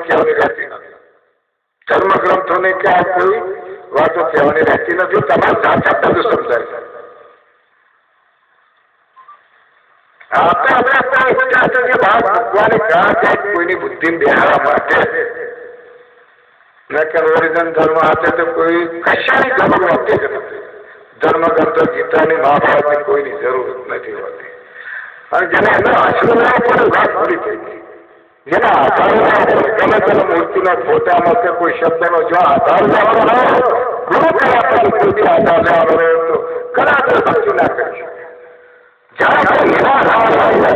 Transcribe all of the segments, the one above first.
કહેવાની રહેતી નથી. ધર્મગ્રંથોને કે આ કોઈ વાતો કહેવાની રહેતી નથી. તમારે જાતે બધું સમજાય છે. આપણે બહાર મૂકવાની કારણ છે કોઈની બુદ્ધિ બેહાડવા માટે. ઓરિજિનલ ધર્મ આપે તો કોઈ કશાની જરૂર હોતી જ નથી. ધર્મગ્રંથો ગીતાની મહાભારતની કોઈની જરૂર નથી હોતી. અને જેને એનો આશરો ના પડે વાત પૂરી થઈ ગઈ. જેના આધાર ના પડે ગમે તેને મૂર્તિના ફોટામાં કે કોઈ શબ્દનો જો આધાર લેવાનો હોય, ગુરુ કયા પછી કોઈ બી આધાર લેવાનો હોય તો કદાચ ભક્તિ ના કરી શકે. જ્યારે કોઈ નિરાધાર હોય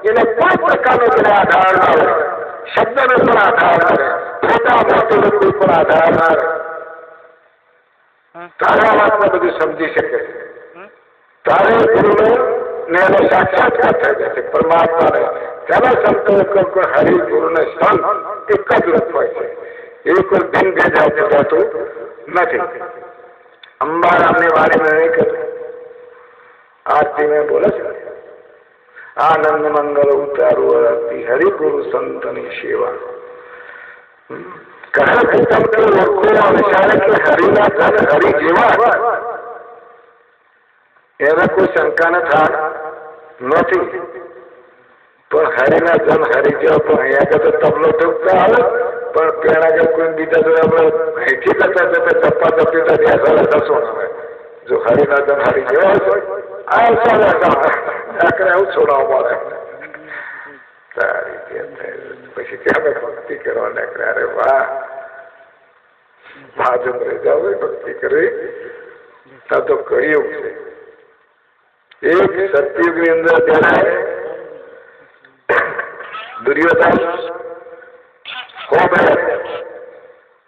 એને કોઈ પ્રકારનો જેને આધાર ના હોય, શબ્દનો પણ આધાર ના રહે, ફોટા મૂર્તિનો કોઈ પણ આધાર ના રહે, તારે આ વાતને બધું સમજી શકે છે. તારે ગુરુને ને એનો સાક્ષાત્કાર થઈ જાય છે પરમાત્માને. તેના સંતો હરિ ગુરુને સંત એક જ રૂપ હોય છે. એ કોઈ ભિન્ન ભેદ જતું નથી. અંબારામની વાણીને નહીં કહ્યું, આરતી મેં બોલે છે, આનંદ મંગલ ઉતારું આરતી હરિ ગુરુ સંતની સેવા. કહે કે તમે લોકો અનુસારે કે હરિના ધન હરિ જેવા, એને કોઈ શંકા ન થાય નથી. પણ હરિના ધન હરિ જેવા પણ અહીંયા તો તબલો ઠોકતા આવે, પણ પેલા આગળ કોઈ બીજા જો આપણે અહીંથી કરતા જતા ચપ્પા ચપ્પી તો દસો આવે. જો હરિના ધન હરિ જેવા હશે આવું છોડાવવા પડે. સારી પછી ક્યાં ભક્તિ કરવા નીકળે. અરે વાહ, ભાજપ રહી જાવ ભક્તિ કરવી તો કળિયુગ છે. એક સતયુગની અંદર જયારે દુર્યોધન હો ગયા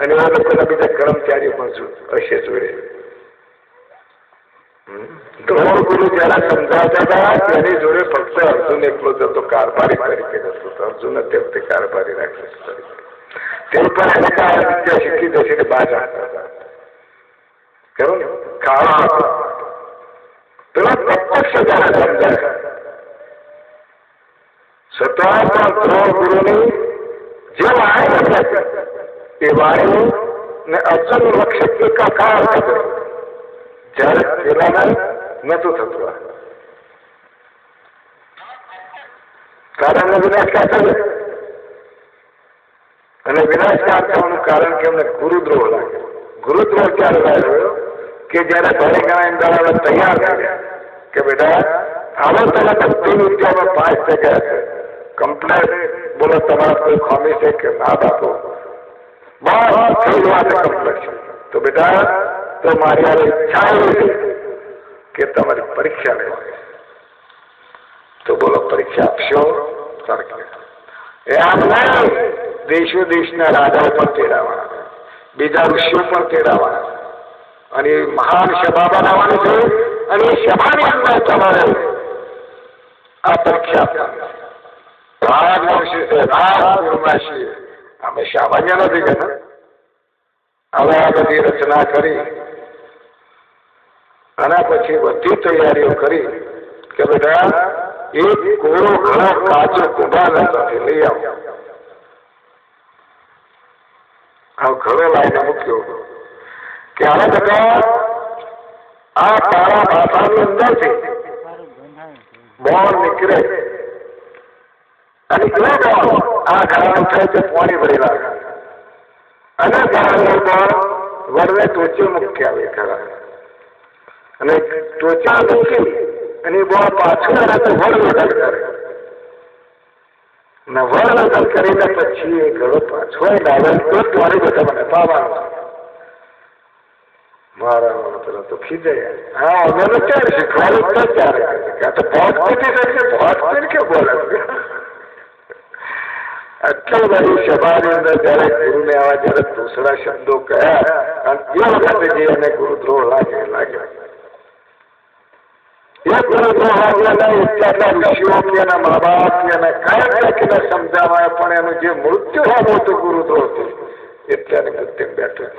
અને આ લોકોના બીજા કર્મચારીઓ પણ હશે જોડે. દ્રોણ ગુરુ જયારે સમજાવતા હતા તેની જોડે ફક્ત અર્જુન એકલો જતો કારભારી તરીકે જતો હતો. અર્જુન તે વખતે કારભારી રાક્ષસ તરીકે તે ઉપર એને વિદ્યા શીખી જશે ને બાજ આપતા હતા. ખરું ને કાળા પેલા પ્રત્યક્ષ જયારે સમજાય છતાં પણ દ્રોણ ગુરુની જે વાણી એ વાણી ને અર્જુન લક્ષિત એકાકાર થતો જયારે પેલાને નતું થતું. કારણ વિનાશ ક્યાં થયું અને વિનાશ ક્યાં થવાનું કારણ કે એમને ગુરુદ્રોહ લાગે. ગુરુદ્રોહ ક્યારે લાગ્યો કે જયારે ઘરે ઘણા ઇન્દ્રાવાળા તૈયાર કર્યા કે બેટા આવો તમે બધી વિદ્યામાં પાસ થઈ ગયા છે, કમ્પ્લેટ બોલો તમારા કોઈ ખામી છે કે ના બાપુ બસ થઈ વાત કમ્પ્લેટ છે. તો બેટા તો મારી આ ઈચ્છા એવી છે કે તમારી પરીક્ષા લેવાની. તો બોલો પરીક્ષા આપશો? એ આમ નહીં, દેશો દેશના રાજાઓ પણ તેડાવાના, બીજા ઋષિઓ પણ તેડાવાના અને એ મહાન સભા બનાવવાની છે અને એ સભાની અંદર તમારે આ પરીક્ષા આપવાની. રાજવંશી છે, રાજકુળમાં છીએ, અમે સામાન્ય નથી કે હવે આ બધી રચના કરી અને પછી બધી તૈયારીઓ કરી કે બધા એક કોરો ઘણો કાચો કુંભાર લઈ આવો. આ ઘણો લાઈને મૂક્યો કે હવે બધા આ તારા ભાષાની અંદરથી બોલ નીકળે અને એ બોલ આ ઘણા થાય તે પાણી ભરી લાગે અને ઘણા બોલ વડવે ટોચે મૂકી આવે ખરા અને ટોચા મૂકી અને બોલ પાછું આવે તો વડ વડલ કરે ને વડ વડલ કરીને પછી એ ઘડો પાછો લાવે તો પાણી બધા મને પાવાનું. મારા પેલા તો ખીજાય, હા અમે ક્યારે શીખવાડું ક્યારે તો ભોટ પીટી શકશે, ભોટ પીને કે બોલે આટલી બધી સભાની અંદર જયારે ગુરુને આવા જયારે દૂસરા શબ્દો કયા અને એ વખતે જે એને ગુરુદ્રોહ લાગે એ ગુરુદ્રોહ લાગેલા એટલા ઋષિઓ કે એના મા બાપ કે એના કાંઈ સમજાવાય પણ એનું જે મૃત્યુ હોવું હતું ગુરુદ્રોહ એટલે એની મૃત્યુ બેઠું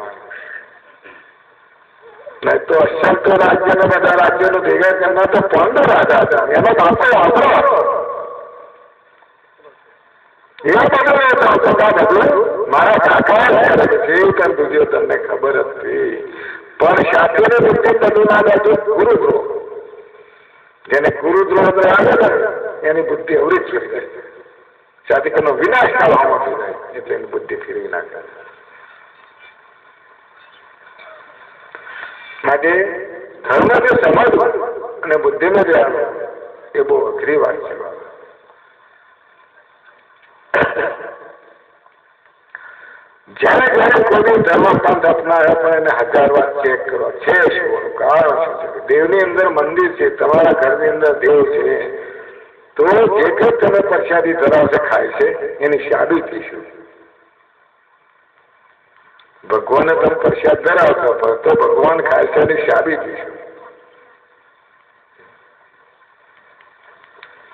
નહીં તો અસંતો રાજ્યના બધા રાજ્યોનું ભેગા કરનાર તો 15 રાજા હતા. એનો બાપો વાપરો હતો એ બધું બધું મારા કાકા છે દુર્યોધનને ખબર હતી, પણ શાસ્ત્રીની બુદ્ધિ બની ના જાય ગુરુદ્રોહ. જેને ગુરુદ્રોહ આવે ને એની બુદ્ધિ અવરી જ ફરી જાય, જાતિકનો વિનાશ થવામાં થઈ જાય, એટલે એની બુદ્ધિ ફેરવી નાખે. માટે ધર્મ જે સમજવું અને બુદ્ધિને જે આવે એ બહુ અઘરી વાત છે. જયારે જયારે કોઈ ધર્મ પંથ અપનાવે પણ એને 1000 વાર ચેક કરો છે શું કારણ શું છે. દેવની અંદર મંદિર છે, તમારા ઘરની અંદર દેવ છે, તો જે કઈ તમે પ્રસાદી ધરાવશે ખાય છે એની સાબિતી શું? ભગવાનને તમે પ્રસાદ ધરાવશો તો ભગવાન ખાય છે એની સાબિતી શું?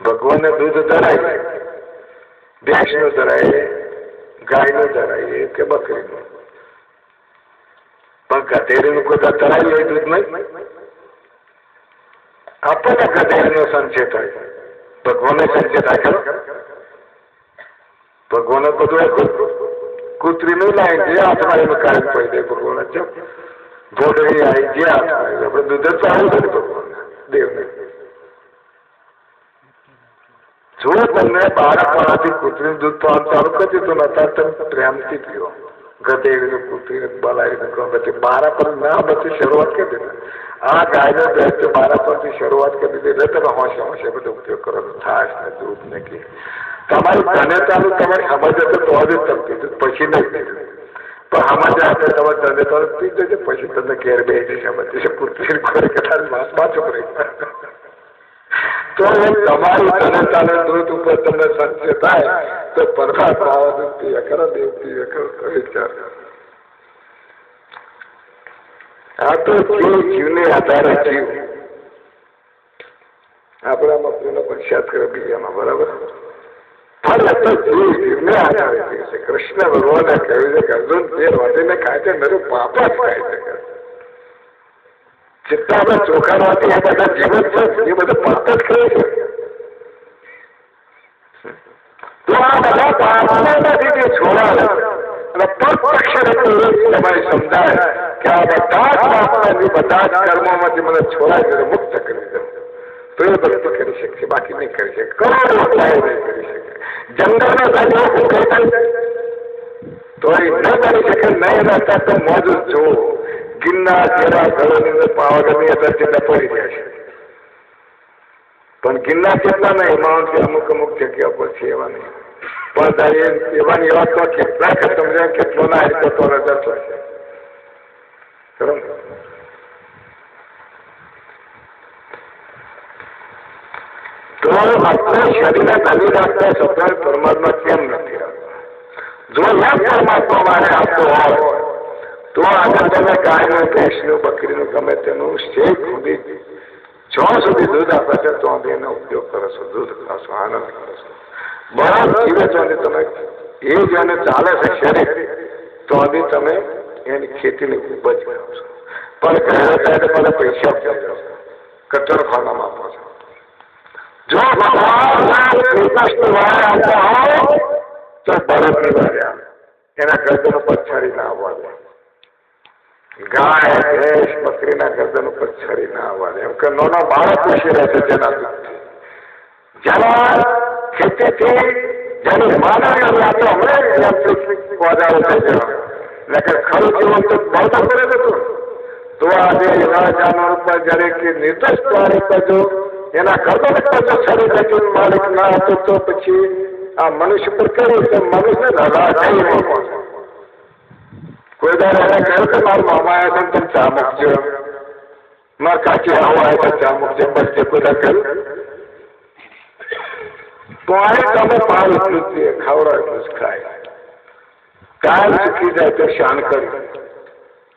ભગવાનને દૂધ ધરાય, ભેંસનું ધરાય, ગાયનું ધરાય કે બકરીનું, પણ ગધેડીનું કોઈ ધરાય એ દૂધ નહીં. આપણને ગધેડીનો સંચય થાય, ભગવાનને સંચય થાય ખરો? ભગવાન બધું કૂતરીનું લાય જે હાથમાં એનું કારણ પડી દે ભગવાન જ ભોડવી આવી જે હાથમાં આપણે દૂધ જ સારું છે ને ભગવાન દેવને. જો તમને બાળકમાંથી કૂતરીનું દૂધ પાવાનું ચાલુ કરી દીધું નતા તમે પ્રેમથી પીવો. ગધેડીનું કૂતરીને બલાવીને પછી 12 પર ના બધી શરૂઆત કરી દીધી. આ ગાયનો ભેંસ 12 પરથી શરૂઆત કરી દીધી એટલે તમે હોશે હોશે બધો ઉપયોગ કરો છાશ ને દૂધ ને ઘી. તમારી ધને ચાલુ તમારી સમજ હશે તો જ તમે પીધું, પછી નહીં પીધું. પણ સમજ આપે તમારે ધને ચાલુ પી દેજો, પછી તમને ઘેર બેસી સમજ કૂતરી ખોરી કદાચ માસ પાછો કરી તો તમારું ધને ચાલે દૂધ ઉપર તમને સંચય થાય તો પરમાત્મા દૂધ પીએ કરો, દેવ પીએ કરો. વિચાર આ તો જીવને આધારે જીવ આપણામાં પેલો પક્ષાત કરે બીજામાં, બરાબર? પણ તો જીવને આધારે જીવ છે. કૃષ્ણ ભગવાને કહ્યું છે કે અર્જુન જે વાટીને ખાય છે નરું પાપ જ ખાય છે. જેટલા આપણે ચોખા વાટી એ બધા જીવન છે એ બધું પાપ જ કરે છે. તો આ બધા પાપમાંથી જે છોડાવે અને પ્રત્યક્ષ તમારે સમજાય કે આ બધા જ પાપમાંથી બધા જ કર્મોમાંથી મને છોડાય મુક્ત કરી દઉં તો એ ભક્તિ કરી શકશે, બાકી નહીં કરી શકે. કરોડો નહીં કરી શકે. જંગલનો તો એ ન કરી શકે, નહીં રહેતા તો મોજું જોવો. ગિરનાર જેવા ઘરોની અંદર પાવાગઢની અંદર જેટલા પડી રહ્યા છે, પણ ગિરનાર જેટલા નહીં, એમાં અમુક જગ્યા પર છે એવા નહીં. પણ એવાની એવા તો કેટલા કે સમજાય કેટલો ના એ તો રજા થશે. તો આપણે શરીરને ખાલી રાખતા સફળ પરમાત્મા કેમ નથી આવતો? જો એમ પરમાત્મા મારે આપતો હોય તો આગળ તમે ગાયનું, ભેંસનું, બકરીનું ગમે તેનું શેક સુધી જ્યાં સુધી દૂધ આપે છે તો એનો ઉપયોગ કરો છો, દૂધ ખાશો, આનંદ કરો છો. બરાબર જીવે તો તમે એ જેને ચાલે છે શરીર તો તમે એની ખેતીની ઉપજ કરો છો. પણ ઘરે ત્યારે મને પૈસા કટરખાનામાં આપો છો. જો ભગવાન શ્રીકૃષ્ણ વારે આવતા હોય તો ભરતની વારે આવે, એના ગરદન ઉપર છરી ના આવવા દે. ગાય, ભેંસ, બકરીના ગરદન ઉપર છરી ના આવવા દે. એમ કે નાનો બાળક ખુશી રહેશે જેના દૂધથી, જેના ખેતીથી, જેની માનવીય વાતો હમણાં પધારો થઈ જવા. એટલે ખરું જીવન તો બળતો કરે હતું. તો આજે એવા જાનવર ઉપર જયારે કે નિર્દોષ પ્રાણી પર જો એના ગરદન ઉપર જો છરી જતું માલિક ના હતો તો પછી આ મનુષ્ય પર કર્યું તો મનુષ્ય હલા થઈ રહ્યો. કોઈ દર એને કહ્યું કે મારા મામા આવ્યા છે તમે ચા મૂકજો, મારા કાકી આવો આવ્યા છે ચા મૂકજો, બસ જે બધા કહ્યું તો આ તમે પાલ એટલું જ ખાવડો એટલું જ ખાય. કાલ ચૂકી જાય તો શાન કરી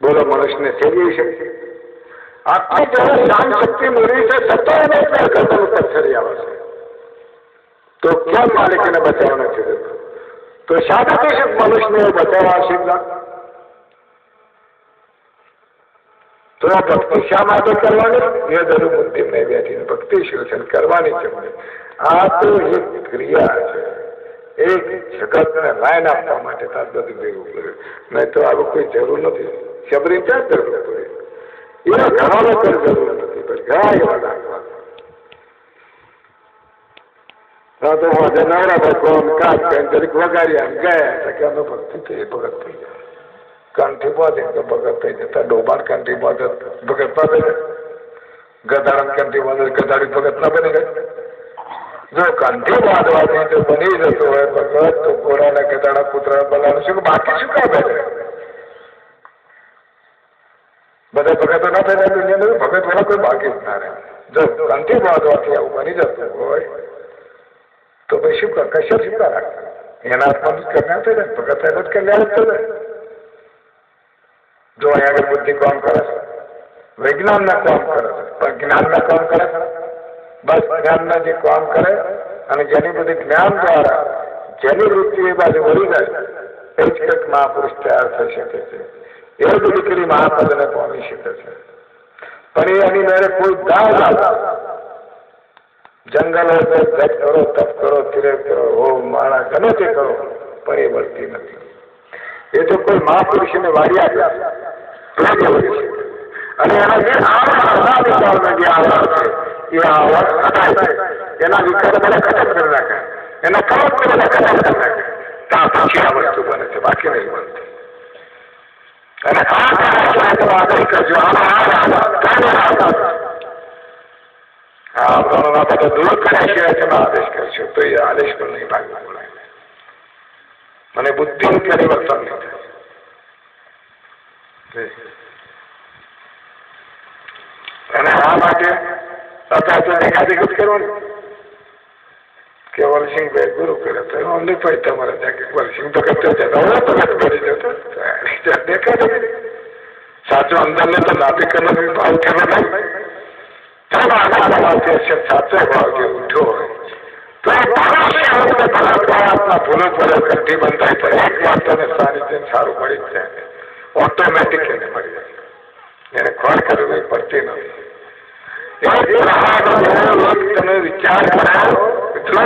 બોલો મનુષ્યને સેવી શકે? આટલી જયારે શાન શક્તિ મેળવી છે છતાં એને ગરદન ઉપર છરી આવે છે તો કેમ માલિક એને બચાવવા નથી દેતો? તો શાથી મનુષ્યને બચાવવા શીખતા? તો આ ભક્તિ શા માટે કરવાની? એ દરુ બુદ્ધિ નહીં બેઠીને ભક્તિ શિક્ષણ કરવાની છે. આ તો એક ક્રિયા છે, એક જગતને લાઈન આપવા માટે તાર બધું ભેગું કર્યું. નહીં તો આવું કોઈ જરૂર નથી. શબરી ક્યાં જરૂર પડે? એવા ઘણા લોકો જરૂર નથી પડી. ઘણા એવા લાગવા તો નવરા ભગવાન કાજ કરીને જરીક વગાડ્યા ગયા કે અમે ભક્તિ થઈ ભગત થઈ જાય. કંઠી પહોંચે તો ભગત થઈ જતા. ડોબાર કંઠી પહોંચે ભગત ના બને. ગધાડા કંઠી પહોંચે ગધાડી ભગત ના બને. જો કંઠી બાંધવાથી જો બની જતો હોય ભગત તો ઘોડાને ગધાડા કૂતરા બનાવવાનું શું બાકી શું કામ બને? બધા ભગતો ના થઈને દુનિયામાં ભગત વાળા કોઈ બાકી જ ના રહે. જો કંઠી બાંધવાથી આવું બની જતું હોય તો ભાઈ શું કર કશા શું કર એના હાથમાં જ કલ્યાણ થઈ ને ભગત એનો જ કલ્યાણ જ થશે. જો અહીંયા આગળ બુદ્ધિ કોણ કરે છે? વિજ્ઞાન ના કામ કરે છે પણ જ્ઞાન ના કામ કરે છે. બસ જ્ઞાન ના જે કામ કરે અને જેની બધી જ્ઞાન દ્વારા જેની વૃત્તિ એ બાજુ વળી જાય એ જ કંઈક મહાપુરુષ તૈયાર થઈ શકે છે. એ જ દીકરી મહાપદને પામી શકે છે. પણ એની મેરે કોઈ દાવ જંગલો જપ કરો તપ કરો તિરક કરો હોમ માળા ગમે તે કરો પણ એ વળતી નથી. એ તો કોઈ મહાપુરુષને વાર્યા અને એના જે આવડ જે આવડ છે એ આવડ એના વિચાર બધા ખતમ કરી નાખે. એના ખરાબ કરેલા ખતમ કરી નાખે. ત્યાં પછી આ વસ્તુ બને છે બાકી નહીં બનતી. અને આગળ કરજો બધા દૂર કર્યા સિવાય તમે આદેશ કરશો તો એ આદેશ પણ નહીં ભાગવું બોલાય. મને બુદ્ધિનું પરિવર્તન નહીં થાય. અને આ માટે અત્યારે દેખાદેખી કરવાની કે વલસિંહ ભાઈ ગુરુ કરે તો અમને ભાઈ તમારે ત્યાં કે વલસિંહ ભગત કરી જતો દેખાડે સાચો અંદરને તો નાભી કરવાનો ભાવ થયો થાય. સાચો ભાવ જે ઉઠ્યો હોય તો ભૂલો પડે કંઠી બંધાય તો એક વાર તને સારી સારું મળી જ જાય. ઓટોમેટિક એને મળી જાય. એને ખોર કરવી પડતી નથી. તમે વિચાર કરો કે 5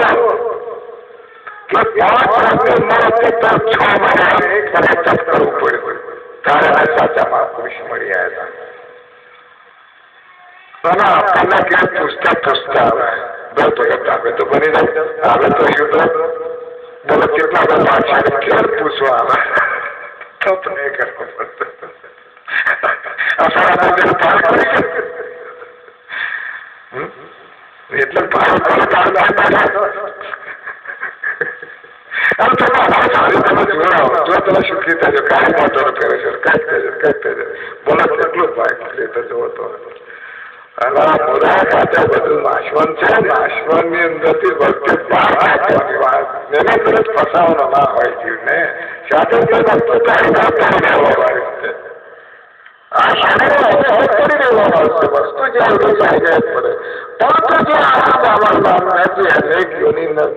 મહિના તપ કરવું પડ્યું તારા સાચા મહાપુરુષ મળી આવ્યા હતા. આપણને ક્યાં પૂછતા પૂછતા આવે બસ ભગત આપણે તો બની જાય આવે તો શું તો બોલો કેટલા બધા ક્યાં પૂછવા આવે તપ નહીં કરવો પડતો. એટલે જો તમે સુખી થજો કાંઈ મોટો પહેરે છે કંઈક થશે કંઈક થશે બોલો કેટલું ભાઈ તો જોવો તો મોરા ખાતે બધું નાશવન છે. નાશવન ની અંદરથી વખતે એને તરત ફસાવાનો ના હોય જીવને સાથે વસ્તુ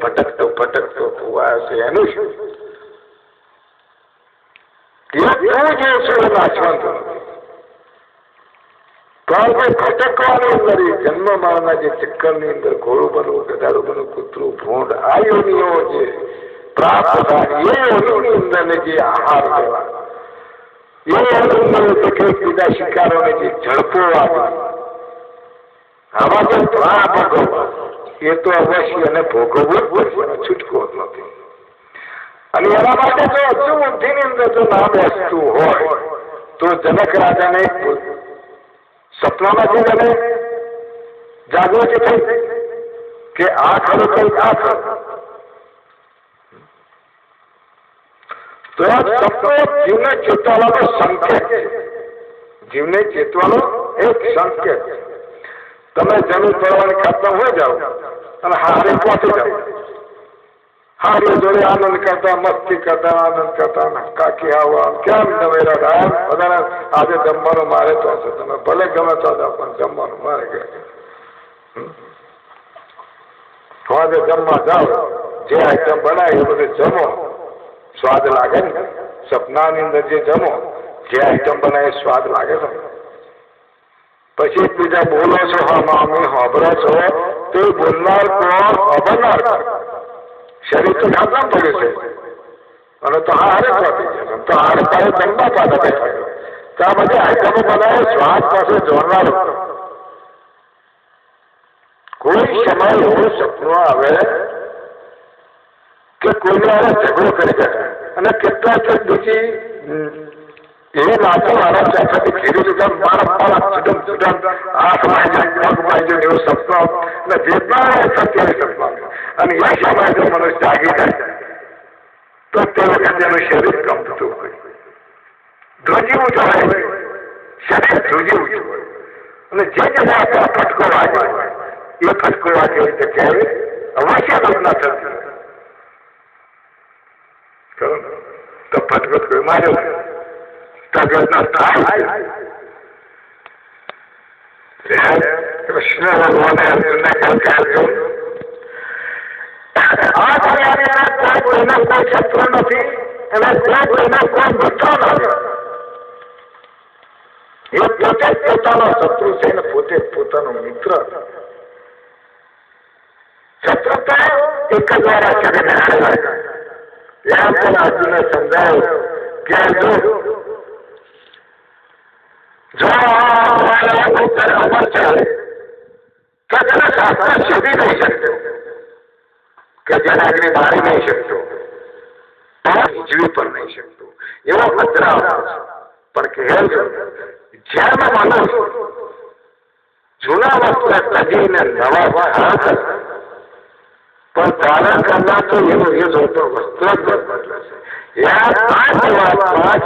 ભટકતો ભટકતો ફુવાયો છે એનું શું? નાશવંત કારણ કે ભટકવાની અંદર જન્મ મારના જે ચક્કર ની અંદર ઘોડું બનવું ગધાડું બનવું કૂતરું ભૂંડ આ યોનિઓ જે પ્રાપ્ત થાય એ યોનિની અંદર જે આહાર લેવા બીજા શિકારોને જે ઝડપો આવે આવા જે પ્રાણ ભોગવવા એ તો અવશ્ય અને ભોગવવું જ પડશે. છૂટકો જ નથી. અને એના માટે જો હજુ બુદ્ધિની અંદર જો ના બેસતું હોય તો જનક રાજાને સપનામાંથી મને જાગૃતિ થઈ કે આ ખરું કંઈક આ ખરું. તો આ સપનો જીવને ચેતવાનો સંકેત છે. જીવને ચેતવાનો એક સંકેત છે. તમે જમીન પડવાની ખાતમાં હોય જાઓ અને હારે પહોંચી જાઓ. હારી જોડે આનંદ કરતા મસ્તી કરતા આનંદ કરતા કાકી આવો કેમ નવેરા બધા આજે જમવાનું મારે તો હશે. તમે ભલે ગમે તો પણ જમવાનું મારે ગયા આજે જમવા જાઓ જે આઈટમ બનાવે એ બધું જમો સ્વાદ લાગે ને. સપનાની અંદર જે જમો જે આઈટમ બનાવે સ્વાદ લાગે છે. પછી બીજા બોલો છો હા મામી હોબરો છો તો બોલનાર કોણ હોબરનાર શરીર તો ખાતા પડ્યું છે અને તો હારે પહોંચી જશે તો હારે તારે જમવા પાછા બેઠા ત્યાં બધી આઈટમો બનાવે શ્વાસ પાસે જોડનારો કોઈ સમય એવો સપનો આવે કે કોઈ ઝઘડો કરી જાય અને કેટલાક બીજી એવી વાતો મારા ચાચાથી ખેડી લીધા મારા ચૂટમ ચૂટમ આંખ મારી પગ મારી એવો સપનો અને જેટલા સત્ય સપનો અને એ સમય જો મનુષ્ય જાગી જાય તો તે વખતે એનું શરીર કંપતું હોય ધ્રુજીવું થાય શરીર ધ્રુજીવું હોય અને જે જગ્યાએ ફટકો વાગ્યો હોય એ ફટકો વાગ્યો હોય તો ક્યારે અવશ્ય કલ્પના થતી તો ફટકો કોઈ માર્યો તગતના થાય કૃષ્ણ ભગવાને અર્જુનને કહ્યું આ દુનિયાની કોઈના કોઈ શત્રુ નથી અને કોઈના કોઈ મિત્ર નથી એ પોતે જ પોતાનો શત્રુ છે અને પોતે પોતાનો મિત્ર શત્રુતા એક જ વાર કરીને આવ્યા ત્યાં પણ અર્જુને સમજાવ્યું કે જો અમર ચાલે તો તેના શાસ્ત્ર શોધી નહીં શકતો કે જેને આગળ મારી નહીં શકતો જીવી પણ નહીં શકતો એવો ખતરા પણ કહેજો જ્યારે મનુષ્ય જૂના વસ્તુ તજીને નવા પણ ધારણ કરનાર તો એનું એ જોતો વસ્તુ જ બદલાશે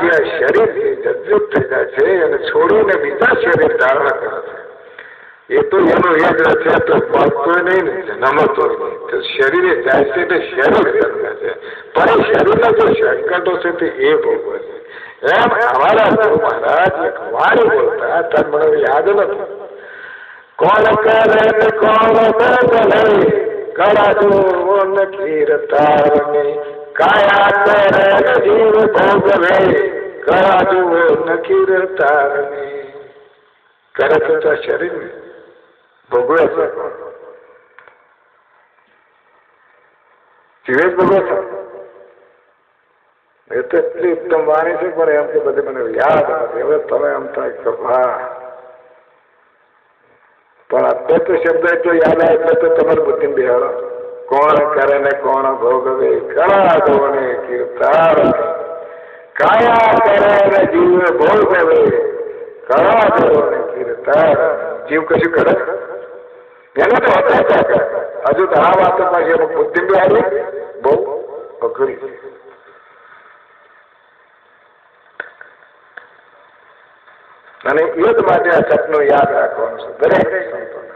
જે શરીરથી જજ્જુત થઈ જાય છે અને છોડીને બીજા શરીર ધારણ કરે છે એ તો એનો એ જ છે તો મળતો નહીં ને નમતો નહીં તો શરીરે જાય છે એટલે શરીર જન્મે છે પણ એ શરીરના જે સંકટો છે તે એ ભોગવે છે એમ અમારા મહારાજ એક વાણી બોલતા તન મને યાદ નથી કોણ કરે ને કોણ બદલે કરાજો ખીર તારને કાયા કરે જીવ ભોગવે કરાજો નખીર તારને કરે તો શરીર ને ભોગવે છે જીવે જ ભોગવે છે એ તો એટલી ઉત્તમ વાણી છે પણ એમ કે બધી મને યાદ નથી હવે તમે એમ થાય કે હા પણ અત્યારે તો શબ્દ એટલો યાદ આવે એટલે તો તમારી બુદ્ધિ બિહાડો કોણ કરે ને કોણ ભોગવે કળા દોને કીર્તાર કાયા કરે ને જીવ ભોગવે કળા દોને કીર્તાર જીવ કશું કરે એને તો હતા હજુ તો આ વાતો પાછી એમાં બુદ્ધિ બિહાડી બહુ અઘરી છે અને એ જ માટે આ સપનું યાદ રાખવાનું છે દરેક સંતોને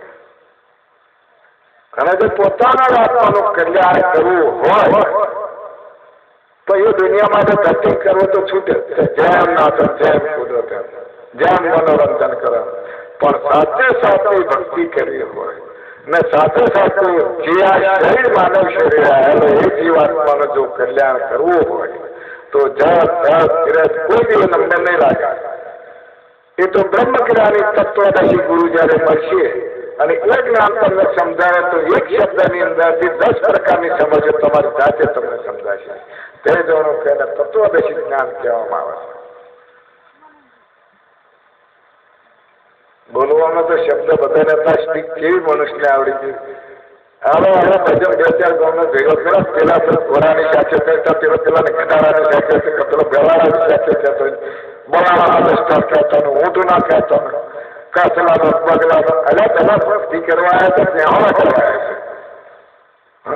અને જો પોતાના આત્માનું કલ્યાણ કરવું હોય તો એ દુનિયા માટે ધરતી કરવો તો છૂટે જેમ નાથન જેમ કુદરત જેમ મનોરંજન કરે પણ સાથે સાથે ભક્તિ કરવી હોય ને સાથે સાથે જે આ શરીર માનવ શરીર આવેલો એ જીવાત્માનું જો કલ્યાણ કરવું હોય તો જપ તપ તીરથ કોઈ બી નંબર નહીં લાગે એ તો બ્રહ્મ જ્ઞાની તત્વદર્શી ગુરુ જયારે મળશે અને એ જ્ઞાન તમને સમજાવે તો એક શબ્દની અંદરથી 10 પ્રકારની સમજો તમારી જાતે તમને સમજાશે તે જોવાનું કે તત્વદર્શી જ્ઞાન કહેવામાં આવે છે બોલવામાં તો શબ્દ બધાને હતા સ્પીક કેવી મનુષ્યને આવડી ગઈ હવે ભજન 2-4 ગામનો ભેગો કર્યો પેલા ઘોડાની સાથે કરતા પેલાને ઘટાડાની સાથે પેલો બેવાડાની સાથે કહેતો બોલાવાનો સ્ટાર કહેતો ઊંધું ના કહેતો કાસલાનો પગલાનો એટલે પેલા ભક્તિ કરવા આવ્યા તો ત્યાં કરવા આવ્યા છે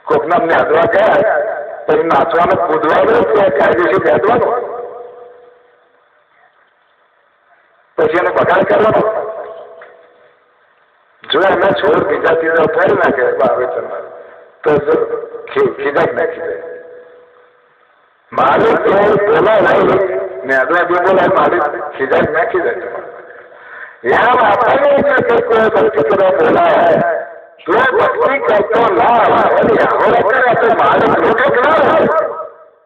કોકના નાદવા ગયા પછી નાચવાનું કૂદવાનું કે કાયદેસર બેસવાનું પછી એને બગાડ કરવાનો જો એના છોડ બીજા તીજા ફરી નાખે વાવેતર તો ખીજાય ના ખીજાય મારે બોલા નહીં ને અદવા જે બોલાય મારે ખીજાય ના ખીજાય યાર આપણને કોઈ ભક્તિ કરવા બોલાય તો ભક્તિ કરતો ના મારે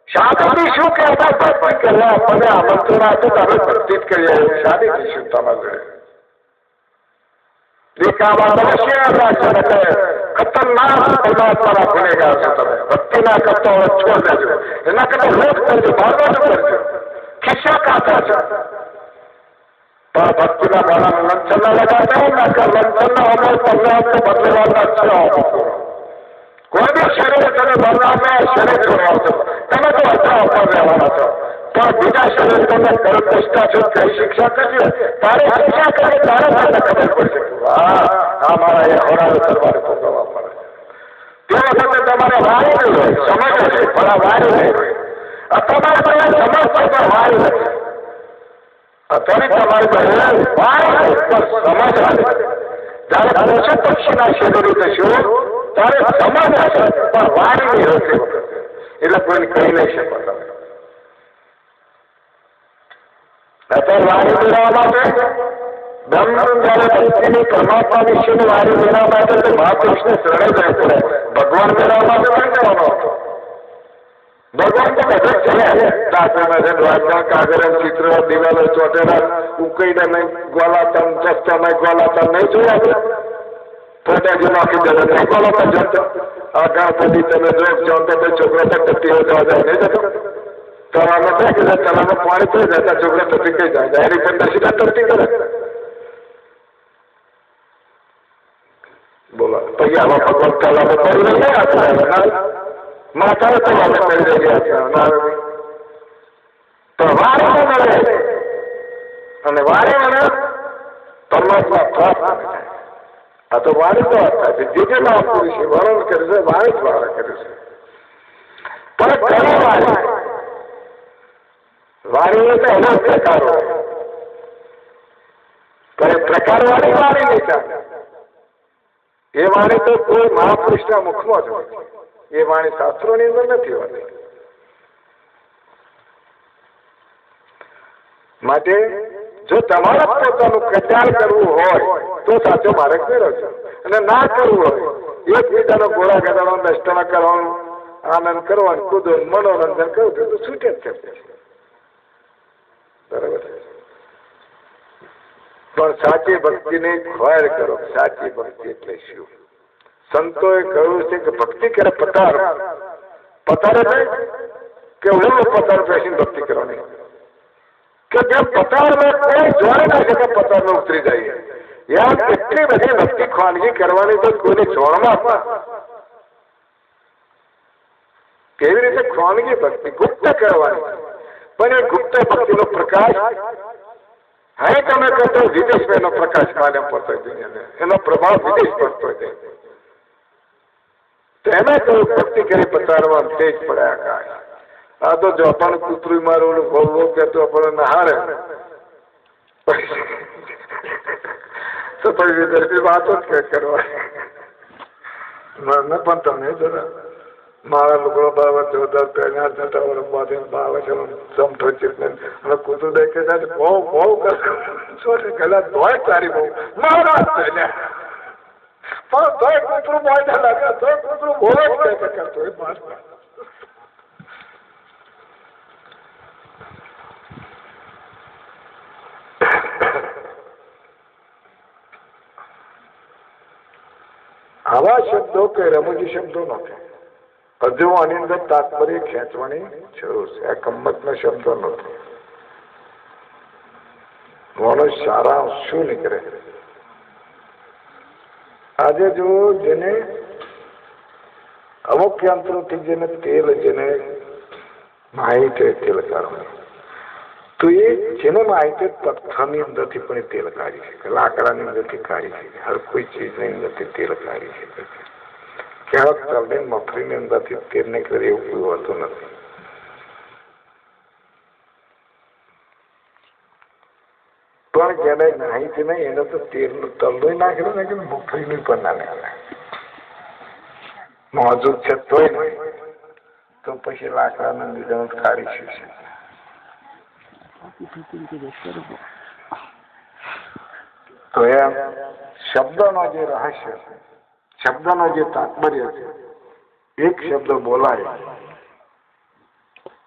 શાંતિ શું કહેતા ભક્તિ કરવા આપણને આમંત્રણ આપે તો આપણે ભક્તિ જ કરીએ શાંતિથી શું તમારે દેખાવા અવશ્ય રાખે ખતરનાક પરમાત્માના ગુનેગાર છો તમે. ભક્તિના કરતો છોડ દેજો. એના કરતા રોજ કરજો, ભાગવત કરજો, ખિસ્સા કાઢા છે. પણ ભક્તિના ગાળામાં લંચના લગાડતા લંચના અમલ તમને આપણે બદલવાના છે. કોઈ બી શરીર તમે બદલાવને શરીર જોડાવશો, તમે તો અચા ઉપર રહેવાના છો. પણ બીજા શરીર તમને કરકષ્ટા છો, કઈ શિક્ષા કરજો, તારે શિક્ષા કરે તારે તમને ખબર પડશે. હા મારા એ હોરાળ કરવાને ભોગવવા પડે. તે વખતે તમારે વારી નહીં હોય, સમજ હશે, પણ આ વારી નહીં હોય. તમારી પાસે સમજ પણ વારી નથી. અત્યારે તમારી પાસે વારી પણ સમજ આવે. જયારે પશુ પક્ષીના શરીર થશો ત્યારે સમજ હશે, પણ વારી નહીં હશે. એટલે કોઈને કહી નહીં શકો તમે. અત્યારે વારી મેળવવા માટે બ્રહ્મ જયારે ભક્તિની પરમાત્મા વિશેની વારી મેળવવા માટે તો મહાપુરુષને શરણે જવું પડે. ભગવાન મેળવવા માટે પણ જવાનો હતો. ભગવાન તો બધે જ છે. દ્વારકા કાગળ ચિત્ર દિવાલો ચોટેલા ઉકઈને નહીં ગોલાતા ચસ્તા નહીં ગોલાતા નહીં જોયા. ફોટાજી નાખી દે નહીં ગોલાતા જતો. આ ગણપતિ તમે જો તો છોકરા તો ટટ્ટીઓ જવા જાય નહીં જતો. તળાવમાં ફેંકી જાય, તળાવમાં પાણી થઈ જાય, છોકરા ટટ્ટી કઈ જાય, એની પણ સીધા ટટ્ટી કરે. બોલો પછી આવા ભગવાન તળાવમાં પડી નહીં આપે માતા તળાવમાં પડી ગયા તો વારે મળે અને વારે મળે પરમાત્મા પ્રાપ્ત થાય. આ તો વારે તો થાય છે. જે જે મહાપુરુષ છે વર્ણન કરે છે વારે જ વારે કરે છે. પણ ઘણી વારી તો એના પ્રકારો પ્રકાર વાળી વારી નહીં ચાલે. એ વાણી તો કોઈ મહાપુરુષના મુખમાં જ હોય. એ વાણી શાસ્ત્રોની અંદર નથી હોતી. માટે જો તમારે પોતાનું કલ્યાણ કરવું હોય તો સાચો માર્ગ મેળવજો, અને ના કરવું હોય એકબીજાનો ગોળા ગદાનો દસ્તના કરવાનું, આનંદ કરવાનું, કુદો મનોરંજન કરવું તો છૂટે જ છે. બરાબર. પણ સાચી ભક્તિને ખોળ કરો. સાચી ભક્તિ એટલે શું? સંતોએ કહ્યું છે કે ભક્તિ કરે પતાર પતારે કે હું પતાર બેસીને ભક્તિ કરવાની, કે જેમ પતારમાં કોઈ જોડે ના શકે પતારમાં ઉતરી જાય. યાર કેટલી બધી ભક્તિ ખાનગી કરવાની તો કોઈને જોડમાં કેવી રીતે ખાનગી ભક્તિ ગુપ્ત કરવાની. પણ એ ગુપ્ત ભક્તિનો પ્રકાશ હવે તમે કહો વિદેશમાં એનો પ્રકાશ માલમ પડતો દુનિયાને, એનો પ્રભાવ વિદેશ પડતો જાય. તો એમાં કહ્યું ભક્તિ કરી પતારવા તેજ પડે આકાશ. આ તો જો આપણને કૂતરું મારું ભોગવો કે તો આપણને નહારે તો પછી વિદેશની વાતો જ કરવા મને પણ તમે જરા મારા લોકો બાબા 14 જતા વર્ષ બાવે છે સમઠો ચિત્ત અને કૂતરું દેખે છે બહુ બહુ કરશે ગલા ધોય તારી બહુ મારા પણ તોય કૂતરું બોલતા લાગે, તોય કૂતરું બોલે જ કરતો એ માર. આવા શબ્દો કે રમૂજી શબ્દો નથી. હજુ આની અંદર તાત્પર્ય ખેંચવાની જરૂર છે. આ ગમ્મતના શબ્દો નથી. માનો સારા શું નીકળે. આજે જો જેને અમુક યંત્રોથી જેને તેલ જેને માહિતી તેલ કાઢવાનું તો એ જેને માહિતી પથ્થરની અંદરથી પણ તેલ કાઢી શકે, લાકડાની અંદરથી કાઢી શકે, હર કોઈ ચીજની અંદરથી તેલ કાઢી શકે. ક્યાંક તલની મફરીની અંદરથી તેલ નીકળે એવું કોઈ હોતું નથી. પણ જેને માહિતી નહીં એને તો તેલનું તલનું નાખેલું ને કે મફરીનું પણ ના નીકળે. મોજૂદ છે તોય નહીં તો પછી લાકડાના લીધે કાઢી શકશે. તો એમ શબ્દનો જે રહસ્ય છે, શબ્દનો જે તાત્પર્ય છે, એક શબ્દ બોલાય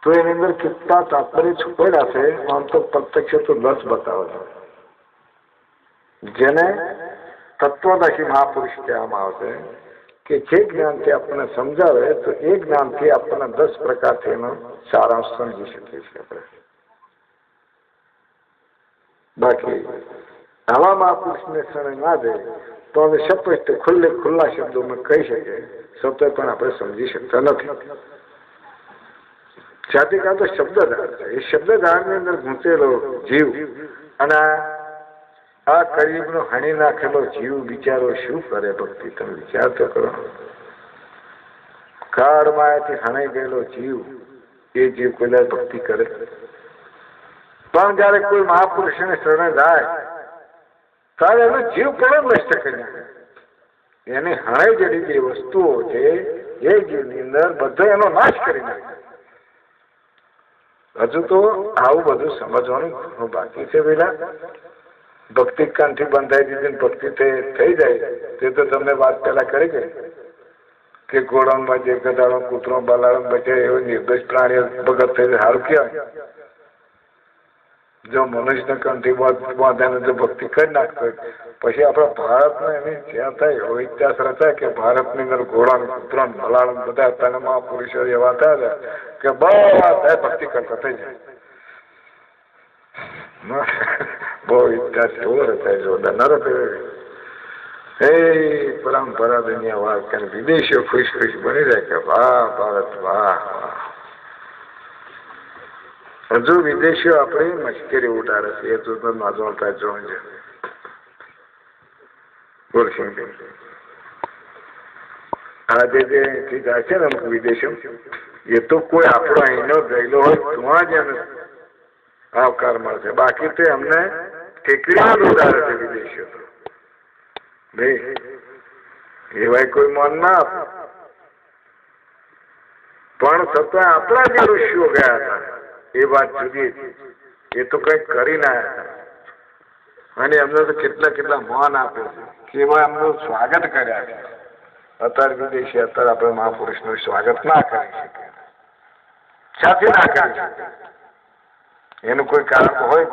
તો એની અંદર કેટલા તાત્પર્ય છુપાયેલા છે આમ તો પ્રત્યક્ષ તો 10 બતાવે છે. જેને તત્વદર્શી મહાપુરુષ કહેવામાં આવશે કે જે જ્ઞાનથી આપણને સમજાવે તો એ જ્ઞાનથી આપણને 10 પ્રકારથી એનો સારાંશ સમજી શકીએ છીએ આપણે. બાકી આવા મહાપુરુષને શરણે ના જાય તો અમે સ્પષ્ટ ખુલ્લા શબ્દોમાં કહી શકીએ, છતાં પણ આપણે સમજી શકતા નથી. જાતિકા તો શબ્દધાર છે. એ શબ્દધારની અંદર ગૂંચેલો જીવ અને આ કળિયુગનો હણી નાખેલો જીવ બિચારો શું કરે ભક્તિ? તમે વિચાર તો કરો. કાળમાંથી હણાઈ ગયેલો જીવ, એ જીવ કોઈ ભક્તિ કરે? પણ જયારે કોઈ મહાપુરુષને શરણે જાય ત્યારે એનો જીવ પણ નષ્ટ કરી નાખે. એને હણાઈ જેવી જે વસ્તુઓ છે એ જીવની અંદર બધો એનો નાશ કરી નાખે. હજુ તો આવું બધું સમજવાનું ઘણું બાકી છે. પેલા ભક્તિ કાનથી બંધાઈ દીધી ભક્તિ થઈ જાય તે તો તમને વાત પેલા કરી ગઈ કે ઘોડામાં જે ગધાડો કૂતરો બલાડો બચે એવો નિર્દોષ પ્રાણીઓ ભગત થઈ જાય. સારું કહેવાય. જો મનુષ્યને કંઠી બાંધે જો ભક્તિ કરી નાખતો પછી આપણા ભારતમાં એની જ્યાં થાય એવો ઇતિહાસ રચાય કે ભારતની અંદર ઘોડા કૂતરો બલાડો બધા હતા મહાપુરુષો એવા હતા કે બધા ભક્તિ કરતા થઈ જાય. બહુ ઇતિહાસ એવો રચાય જોરદાર એ પરંપરા દુનિયા વાત કરે. વિદેશીઓ ખુશ બની જાય કે વાહ ભારત વાહ વાહ. હજુ વિદેશીઓ આપણી મશ્કરી ઉડાડે છે. એ તો નાજોડતા જોઈ છે. આ જે જાય છે ને અમુક વિદેશો એ તો કોઈ આપણો અહીંનો ગયેલો હોય ત્યાં જ એને આવકાર મળશે. બાકી તો એમને ઠેકડીમાં ઉડાડે છે વિદેશીઓ તો. ભાઈ એવાય કોઈ મન ના આપે. પણ છતાં આપણા જે ઋષિઓ ગયા હતા એ વાત જુદી હતી. એ તો કઈક કરી ના અને એમને તો કેટલા માન આપે છે. એવા એમનું સ્વાગત કર્યા છે. અત્યારે વિદેશી અત્યારે આપણે મહાપુરુષનું સ્વાગત ના કરી શકીએ. સાથે ના કરી શકીએ. એનું કોઈ કારણ હોય?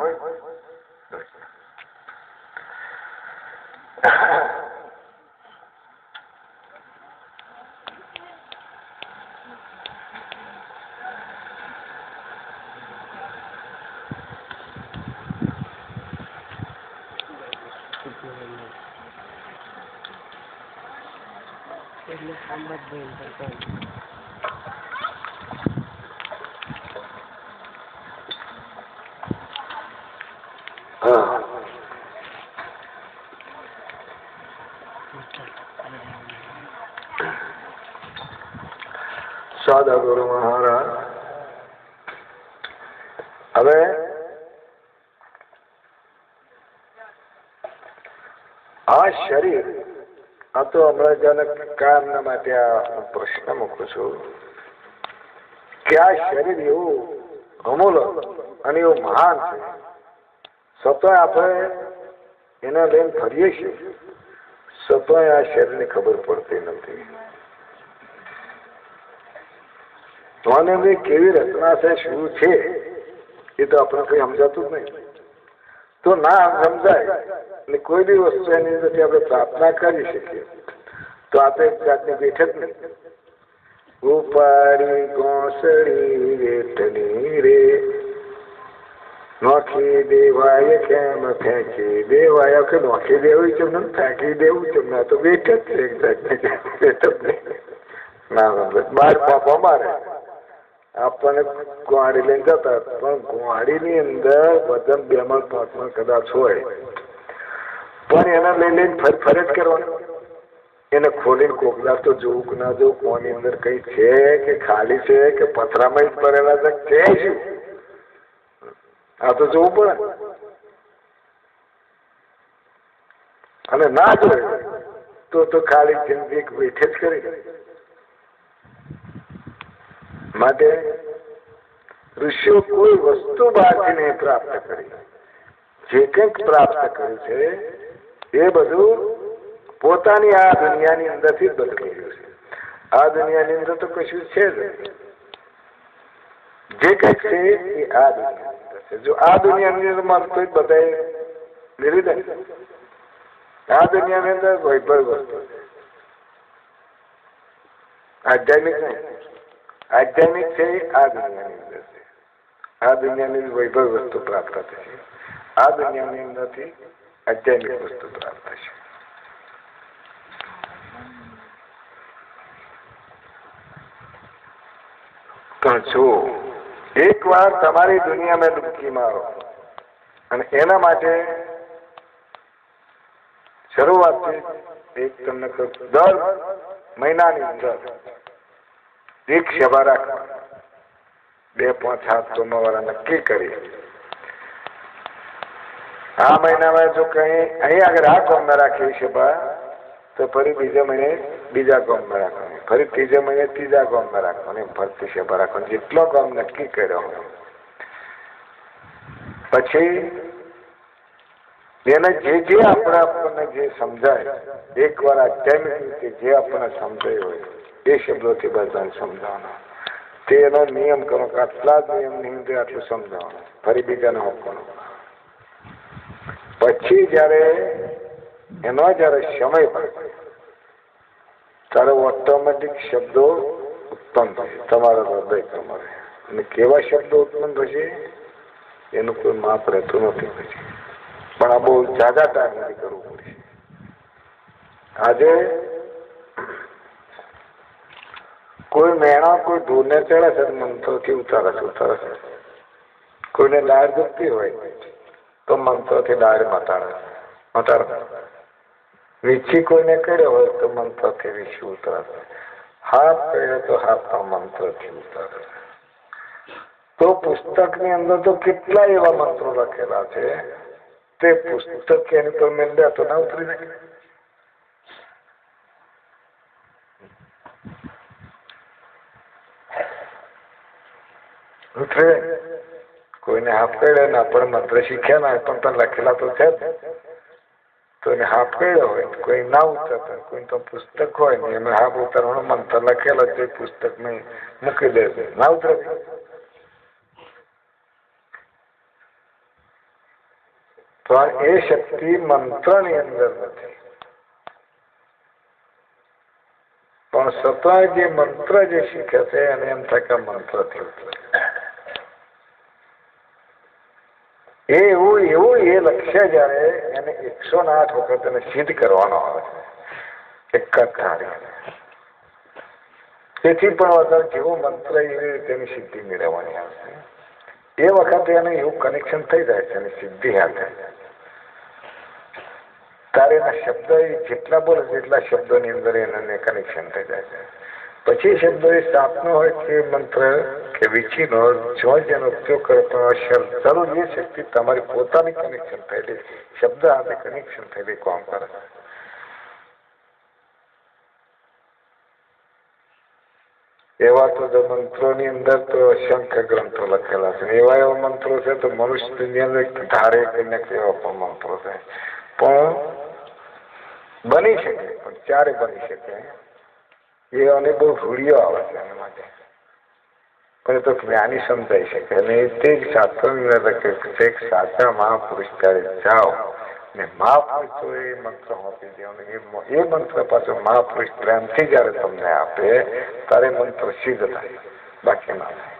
સાદા ગુરુ મહારાજ હવે આ શરીર આ તો હમણાં જેને કામના માટે આ પ્રશ્ન મૂકું છું કે આ શરીર એવું અમૂલ્ય અને એવું મહાન છે, છતાં આપણે એના લઈને ફરીએ છીએ, છતાં આ શરીરની ખબર પડતી નથી. મને બી કેવી રચના છે શું છે એ તો આપણે કઈ સમજાતું જ નહીં. તો ના સમજાય એટલે કોઈ બી વસ્તુ એની અંદરથી આપણે પ્રાર્થના કરી શકીએ તો આપણે એક જાતની બેઠક નહીં. ઉપાડી ગોસડી વેટની રે નોખી દેવાય કેમ ફેંકી દેવાય કે નોખી દેવું છે ને ફેંકી દેવું છે ને તો બેઠક છે એક જાતની બેઠક નહીં. ના બાર પાપા મારે આપણને ગુહાડી લઈને જતા પણ ગુહાડીની અંદર વજન 2 મણ 5 મણ કદાચ હોય પણ એના લઈ લઈને ફરજ કરવાનું. એને ખોલીને કોકલા તો જોવું કે ના જોવું કોની અંદર કઈ છે કે ખાલી છે કે પથરામાં જ ભરેલા છે શું આ તો જોવું પડે. અને ના જોયું તો ખાલી જિંદગી બેઠે જ કરી. માટે ઋષિઓ કોઈ વસ્તુ બહારથી નહીં પ્રાપ્ત કરી. જે કંઈક પ્રાપ્ત કર્યું છે એ બધું પોતાની આ દુનિયાની અંદરથી જ બધું કર્યું છે. આ દુનિયાની અંદર તો કશું છે જ જે કંઈક છે એ આ દુનિયાની અંદર છે. જો આ દુનિયાની અંદર મળતો જ બધા મેળવી દે. આ દુનિયાની અંદર વૈભવ વસ્તુ છે. આધ્યાત્મિક નહીં, આધ્યાત્મિક છે આ દુનિયાની અંદર છે. આ દુનિયાની વૈભવ વસ્તુ પ્રાપ્ત થશે. આ દુનિયાની અંદરથી આધ્યાત્મિક વસ્તુ પ્રાપ્ત થશે. પણ જો એક વાર તમારી દુનિયામાં ડૂબકી મારો અને એના માટે શરૂઆતથી એક તમને દર મહિનાની અંદર એક સભા રાખવા, 2, 5, 7 સોમવારે નક્કી કરી આ મહિનામાં જો કઈ અહીં આગળ આ કોમમાં રાખી સભા તો ફરી બીજા મહિને બીજા ગામમાં રાખવાની, ફરી ત્રીજા મહિને ત્રીજા ગામમાં રાખવાની, ફરતી સભા રાખવાની. જેટલો ગામ નક્કી કર્યો પછી એને જે આપણને જે સમજાય, એકવાર આધ્યાત્મિક રીતે જે આપણને સમજાય હોય એ શબ્દોથી બધાને સમજાવવાનો. તેનો નિયમ કરો કે આટલા જ નિયમની અંદર આટલું સમજાવવાનું, ફરી બીજાને હોકવાનું. પછી જયારે એનો જયારે સમય પડે ત્યારે ઓટોમેટિક શબ્દો ઉત્પન્ન થશે તમારા હૃદય પ્રમાણે. અને કેવા શબ્દો ઉત્પન્ન થશે એનું કોઈ માપ રહેતું નથી પછી. પણ આ બહુ જાજા ટાઈમ નથી કરવું પડશે. આજે કોઈ મેણા કોઈ ઢોરને ચડે છે મંત્રોથી ઉતારે છે. કોઈને દાળ દુખતી હોય તો મંત્રોથી દાળ મટાડે. વીછી કોઈને કર્યો હોય તો મંત્રથી વીછી ઉતારે. હાથ કર્યો તો હાથના મંત્રથી ઉતારે. તો પુસ્તકની અંદર તો કેટલા એવા મંત્રો લખેલા છે તે પુસ્તક એની પર મેળવ્યા તો ના ઉતરી શકે. ઉતરે કોઈને હાફ કર્યો ને આપણે મંત્ર શીખ્યા ના પણ લખેલા તો છે તો એને હાફ કર્યો હોય કોઈ ના ઉતરતા, કોઈ તો પુસ્તક હોય ને એમાં હાફ ઉતારવાનો મંત્ર લખેલો તે પુસ્તક ને મૂકી દેશે, ના ઉતરે. પણ એ શક્તિ મંત્રની અંદર નથી. પણ સતા જે મંત્ર જે શીખે છે એને એમ થાય કે મંત્રથી ઉતરે. એવું એ લક્ષ્ય જયારે એને 108 વખત એને સિદ્ધ કરવાનો આવે છે એક જ કાર્ય. તેથી પણ વધારે જેવો મંત્ર એવી રીતે એની સિદ્ધિ મેળવવાની આવશે. એ વખતે એને એવું કનેક્શન થઈ જાય છે એની સિદ્ધિ હાથે. તારે એના શબ્દ જેટલા બોલે એટલા શબ્દોની અંદર એને કનેક્શન થઈ જાય છે. પછી શબ્દો એ સાપનો હોય કે મંત્ર કે વીછીનો જો જેનો ઉપયોગ કરે પણ જરૂર એ શક્તિ તમારી પોતાની કનેક્શન થયેલી શબ્દ સાથે કનેક્શન થયેલી કામ કરે. એવા તો મંત્રોની અંદર તો અસંખ્ય ગ્રંથો લખેલા છે. એવા મંત્રો છે તો મનુષ્ય દુનિયાનો ધારે કરીને કેવા પણ મંત્રો છે. પણ બની શકે પણ ક્યારે બની શકે એ અને બહુ ભૂલિયો આવે છે એના માટે. પણ એ તો જ્ઞાની સમજાઈ શકે. અને તે જ શાસ્ત્રોની અંદર લખે છે કે સાચા મહાપુરુષ ત્યારે જાઓ ને મહાપુરુષો એ મંત્ર આપી દેવાનો. એ મંત્ર પાછો મહાપુરુષ પ્રેમથી જયારે તમને આપે ત્યારે મંત્ર સિદ્ધ થાય, બાકી ના થાય.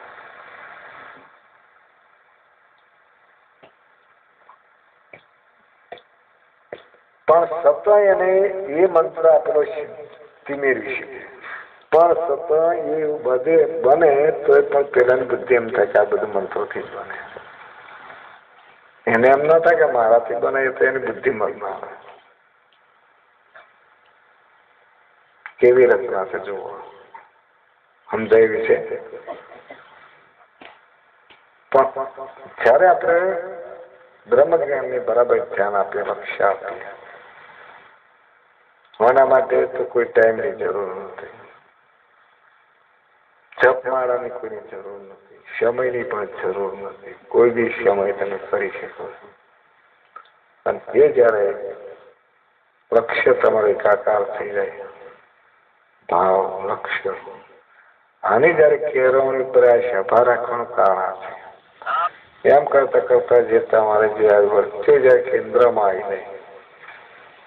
પણ સતત એને એ મંત્ર આપેલો સિદ્ધિ મેળવી શકે. પણ સતત એ બધે બને તો પણ પેલાની બુદ્ધિ એમ થાય કે આ બધું મંત્રોથી જ બને. એને એમ ના થાય કે મારાથી બને તો એની બુદ્ધિ મનમાં આવે. કેવી રચના છે જુઓ, સમજાય છે. પણ જયારે આપણે બ્રહ્મ જ્ઞાનની બરાબર ધ્યાન આપીએ, લક્ષ્ય આપીએ, આના માટે તો કોઈ ટાઈમની જરૂર નથી, જપમાળાની કોઈની જરૂર નથી, સમયની પણ જરૂર નથી. કોઈ બી સમય તમે કરી શકો. અને એ જયારે લક્ષ્ય તમારો એકાકાર થઈ જાય, ભાવ લક્ષ્ય, આની જયારે કેળવણી પર આ સભા રાખવાનું કારણ છે. એમ કરતા કરતા જે તમારે જે વચ્ચે જાય કેન્દ્રમાં આવી જાય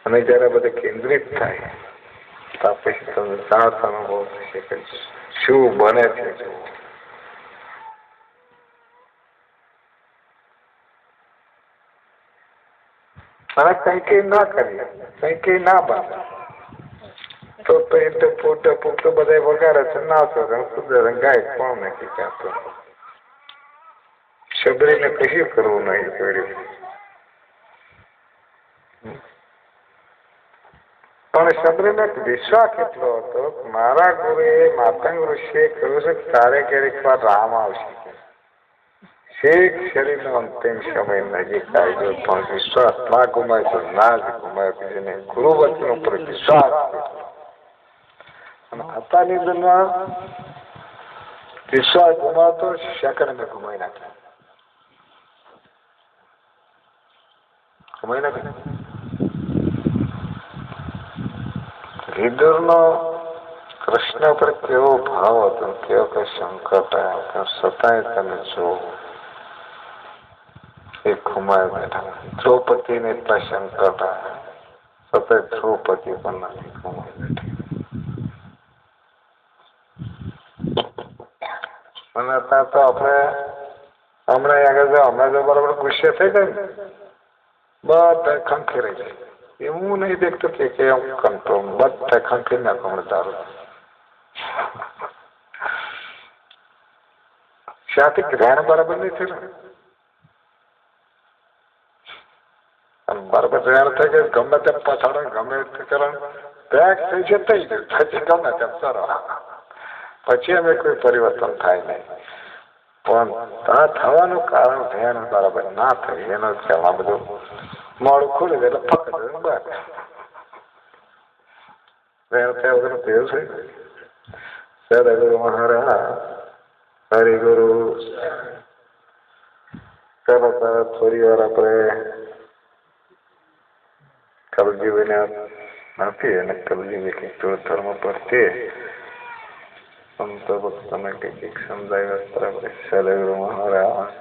અને જયારે બધે કેન્દ્રિત થાય તો પછી તમને સાથ અનુભવ થશે કે શું બને છે. અને કઈ કઈ ના કરીએ, કઈ કઈ ના બને તો પોતે પોતે બધા વગાડે છે, નાચો ગાય કોણ નથી ચાહતો. શબરીને કશું કરવું નહીં પડ્યું, પણ શબરીને વિશ્વાસ કેટલો હતો. મારા ગુરુએ માતંગ ઋષિએ કહ્યું છે તારે ક્યારેક વાર રામ આવશે, શેખ શરીરનો અંતિમ સમય નજીક આવ્યો, પણ વિશ્વાસ ના ગુમાય ના જ ગુમાય. જેને ગુરુ વચન ઉપર વિશ્વાસ અને અત્યારની દુનિયા વિશ્વાસ ગુમાવતો સેકન્ડ ને ગુમાઈ નાખે, ગુમાઈ નાખે. વિદુરનો કૃષ્ણ પર કેવો ભાવ હતો, કેવો કે સંકટ આવ્યો છતાંય તમે જો એ ખુમાય બેઠા. દ્રૌપદીને એટલા સંકટ આવ્યા છતાંય દ્રૌપદી પણ નથી ખુમાય બેઠી. અને અત્યારે તો આપણે હમણાં આગળ જો હમણાં જો બરાબર ગુસ્સે થઈ જાય ને બધા ખંખી રહી જાય. એવું નહીં દેખતો કે આમ કંટ્રોલ બધા ખંખી નાખો હમણાં દારૂ. ત્યાંથી જ્ઞાન બરાબર નહીં થયું ને બરાબર જ્ઞાન થઈ ગયું. ગમે તેમ પછાડો ગમે તે કરો પેક થઈ છે થઈ ગયું પછી ગમે તેમ કરો પછી અમે કોઈ પરિવર્તન થાય નહીં. પણ આ થવાનું કારણ ધ્યાન બરાબર ના થાય એનો ખ્યાલ. આ બધું મોડું ખુલી જાય એટલે પકડ બસ ધ્યાન થયા વગર તેવું છે. સદગુરુ મહારાજ હરિગુરુ. ચાલો થોડી વાર આપણે કલજી વિના નથી અને કલજી કંઈક ધર્મ પર તે સંતો ભક્તોને કંઈક સમજાવ્યા બરાબર. સદગુરુ મહારાજ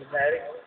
ડાયરેક્ટ